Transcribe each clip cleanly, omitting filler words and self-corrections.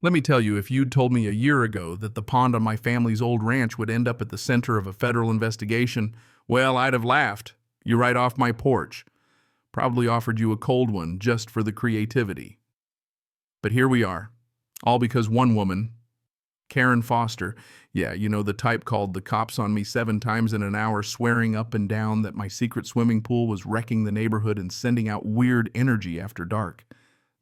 Let me tell you, if you'd told me a year ago that the pond on my family's old ranch would end up at the center of a federal investigation, well, I'd have laughed. You right off my porch. Probably offered you a cold one just for the creativity. But here we are. All because one woman, Karen Foster, yeah, you know the type called the cops on me 7 times in an hour, swearing up and down that my secret swimming pool was wrecking the neighborhood and sending out weird energy after dark.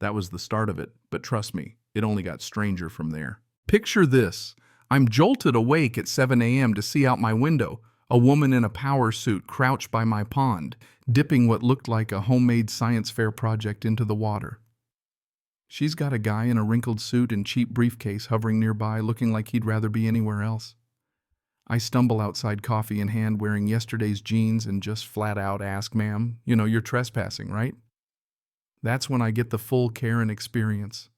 That was the start of it, but trust me, it only got stranger from there. Picture this. I'm jolted awake at 7 a.m. to see out my window, a woman in a power suit crouched by my pond, dipping what looked like a homemade science fair project into the water. She's got a guy in a wrinkled suit and cheap briefcase hovering nearby, looking like he'd rather be anywhere else. I stumble outside, coffee in hand, wearing yesterday's jeans, and just flat out ask, "Ma'am, you're trespassing, right?" That's when I get the full Karen experience.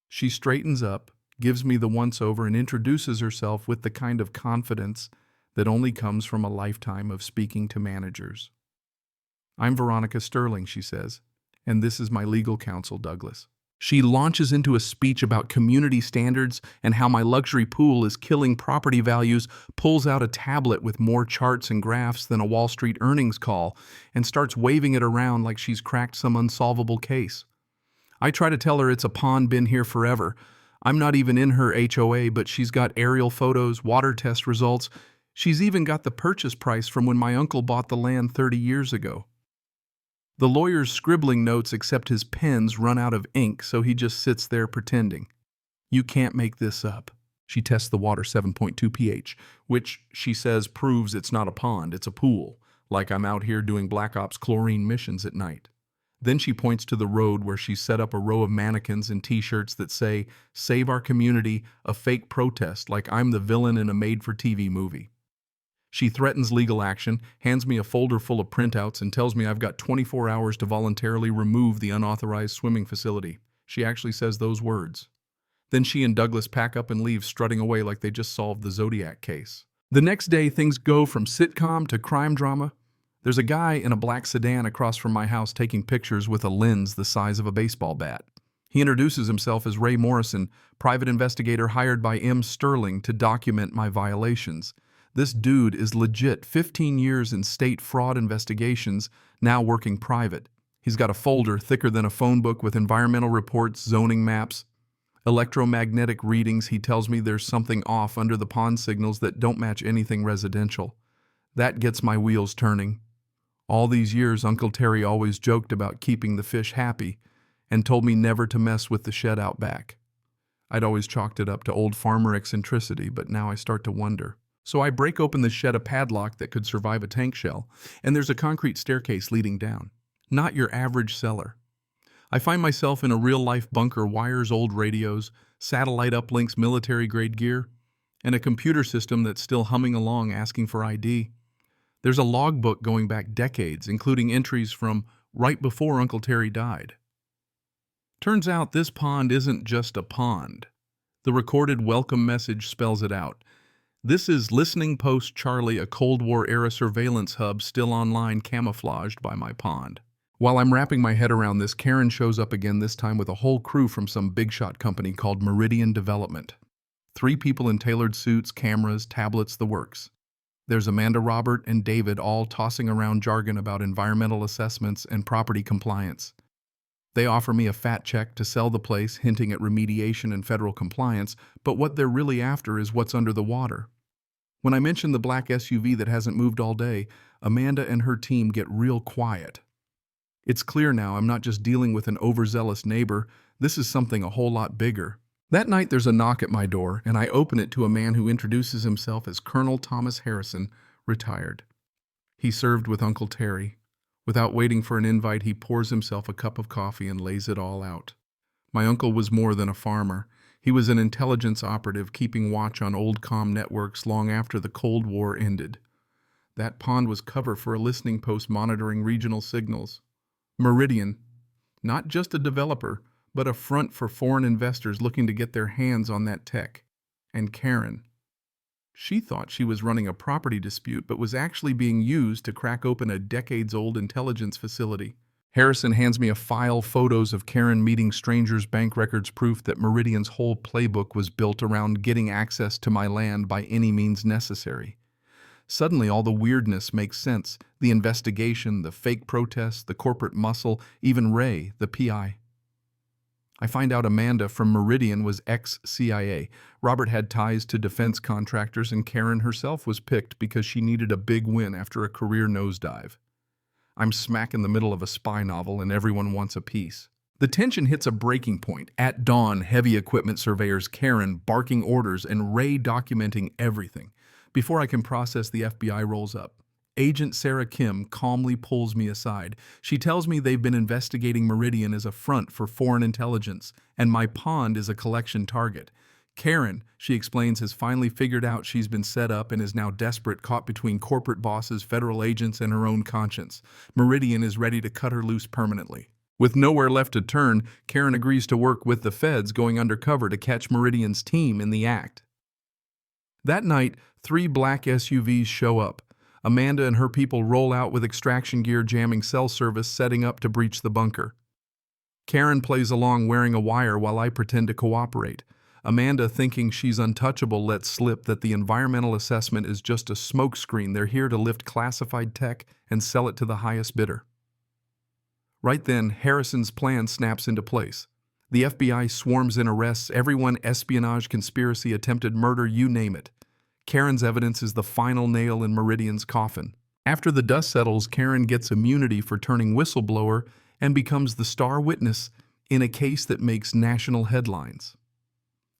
She straightens up, gives me the once-over, and introduces herself with the kind of confidence that only comes from a lifetime of speaking to managers. "I'm Veronica Sterling," she says, "and this is my legal counsel, Douglas." She launches into a speech about community standards and how my luxury pool is killing property values, pulls out a tablet with more charts and graphs than a Wall Street earnings call, and starts waving it around like she's cracked some unsolvable case. I try to tell her it's a pond been here forever. I'm not even in her HOA, but she's got aerial photos, water test results. She's even got the purchase price from when my uncle bought the land 30 years ago. The lawyer's scribbling notes, except his pens run out of ink, so he just sits there pretending. "You can't make this up." She tests the water 7.2 pH, which, she says, proves it's not a pond, it's a pool, like I'm out here doing Black Ops chlorine missions at night. Then she points to the road where she's set up a row of mannequins and t-shirts that say, "Save our community," a fake protest, like I'm the villain in a made-for-TV movie. She threatens legal action, hands me a folder full of printouts, and tells me I've got 24 hours to voluntarily remove the unauthorized swimming facility. She actually says those words. Then she and Douglas pack up and leave, strutting away like they just solved the Zodiac case. The next day, things go from sitcom to crime drama. There's a guy in a black sedan across from my house taking pictures with a lens the size of a baseball bat. He introduces himself as Ray Morrison, private investigator hired by M. Sterling to document my violations. This dude is legit, 15 years in state fraud investigations, now working private. He's got a folder thicker than a phone book with environmental reports, zoning maps, electromagnetic readings. He tells me there's something off under the pond signals that don't match anything residential. That gets my wheels turning. All these years, Uncle Terry always joked about keeping the fish happy and told me never to mess with the shed out back. I'd always chalked it up to old farmer eccentricity, but now I start to wonder. So I break open the shed, a padlock that could survive a tank shell, and there's a concrete staircase leading down. Not your average cellar. I find myself in a real-life bunker, wires, old radios, satellite uplinks, military-grade gear, and a computer system that's still humming along asking for ID. There's a logbook going back decades, including entries from right before Uncle Terry died. Turns out this pond isn't just a pond. The recorded welcome message spells it out. This is Listening Post Charlie, a Cold War-era surveillance hub still online, camouflaged by my pond. While I'm wrapping my head around this, Karen shows up again, this time with a whole crew from some big shot company called Meridian Development. 3 people in tailored suits, cameras, tablets, the works. There's Amanda, Robert, and David, all tossing around jargon about environmental assessments and property compliance. They offer me a fat check to sell the place, hinting at remediation and federal compliance, but what they're really after is what's under the water. When I mention the black SUV that hasn't moved all day, Amanda and her team get real quiet. It's clear now I'm not just dealing with an overzealous neighbor, this is something a whole lot bigger. That night there's a knock at my door, and I open it to a man who introduces himself as Colonel Thomas Harrison, retired. He served with Uncle Terry. Without waiting for an invite, he pours himself a cup of coffee and lays it all out. My uncle was more than a farmer. He was an intelligence operative keeping watch on old comm networks long after the Cold War ended. That pond was cover for a listening post monitoring regional signals. Meridian, not just a developer, but a front for foreign investors looking to get their hands on that tech. And Karen. She thought she was running a property dispute, but was actually being used to crack open a decades-old intelligence facility. Harrison hands me a file, photos of Karen meeting strangers, bank records, proof that Meridian's whole playbook was built around getting access to my land by any means necessary. Suddenly, all the weirdness makes sense. The investigation, the fake protests, the corporate muscle, even Ray, the PI. I find out Amanda from Meridian was ex-CIA. Robert had ties to defense contractors, and Karen herself was picked because she needed a big win after a career nosedive. I'm smack in the middle of a spy novel, and everyone wants a piece. The tension hits a breaking point. At dawn, heavy equipment surveyors Karen barking orders and Ray documenting everything. Before I can process, the FBI rolls up. Agent Sarah Kim calmly pulls me aside. She tells me they've been investigating Meridian as a front for foreign intelligence, and my pond is a collection target. Karen, she explains, has finally figured out she's been set up and is now desperate, caught between corporate bosses, federal agents, and her own conscience. Meridian is ready to cut her loose permanently. With nowhere left to turn, Karen agrees to work with the feds, going undercover to catch Meridian's team in the act. That night, 3 black SUVs show up. Amanda and her people roll out with extraction gear, jamming cell service, setting up to breach the bunker. Karen plays along wearing a wire while I pretend to cooperate. Amanda, thinking she's untouchable, lets slip that the environmental assessment is just a smokescreen. They're here to lift classified tech and sell it to the highest bidder. Right then, Harrison's plan snaps into place. The FBI swarms in, arrests everyone: espionage, conspiracy, attempted murder, you name it. Karen's evidence is the final nail in Meridian's coffin. After the dust settles, Karen gets immunity for turning whistleblower and becomes the star witness in a case that makes national headlines.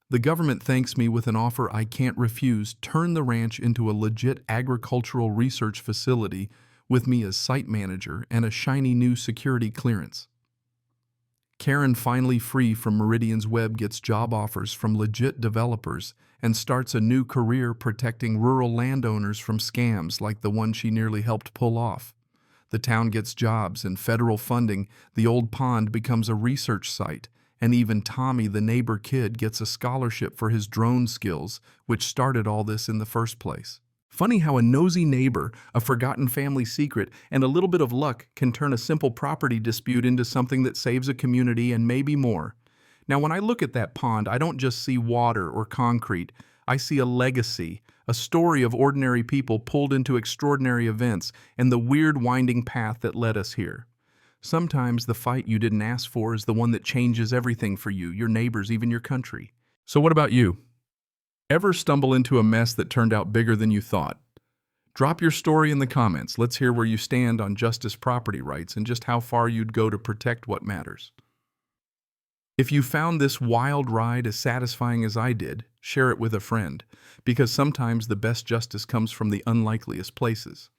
The government thanks me with an offer I can't refuse: turn the ranch into a legit agricultural research facility with me as site manager and a shiny new security clearance. Karen, finally free from Meridian's web, gets job offers from legit developers and starts a new career protecting rural landowners from scams like the one she nearly helped pull off. The town gets jobs and federal funding, the old pond becomes a research site, and even Tommy, the neighbor kid, gets a scholarship for his drone skills, which started all this in the first place. Funny how a nosy neighbor, a forgotten family secret, and a little bit of luck can turn a simple property dispute into something that saves a community and maybe more. Now, when I look at that pond, I don't just see water or concrete. I see a legacy, a story of ordinary people pulled into extraordinary events, and the weird winding path that led us here. Sometimes the fight you didn't ask for is the one that changes everything for you, your neighbors, even your country. So what about you? Ever stumble into a mess that turned out bigger than you thought? Drop your story in the comments. Let's hear where you stand on justice, property rights, and just how far you'd go to protect what matters. If you found this wild ride as satisfying as I did, share it with a friend, because sometimes the best justice comes from the unlikeliest places.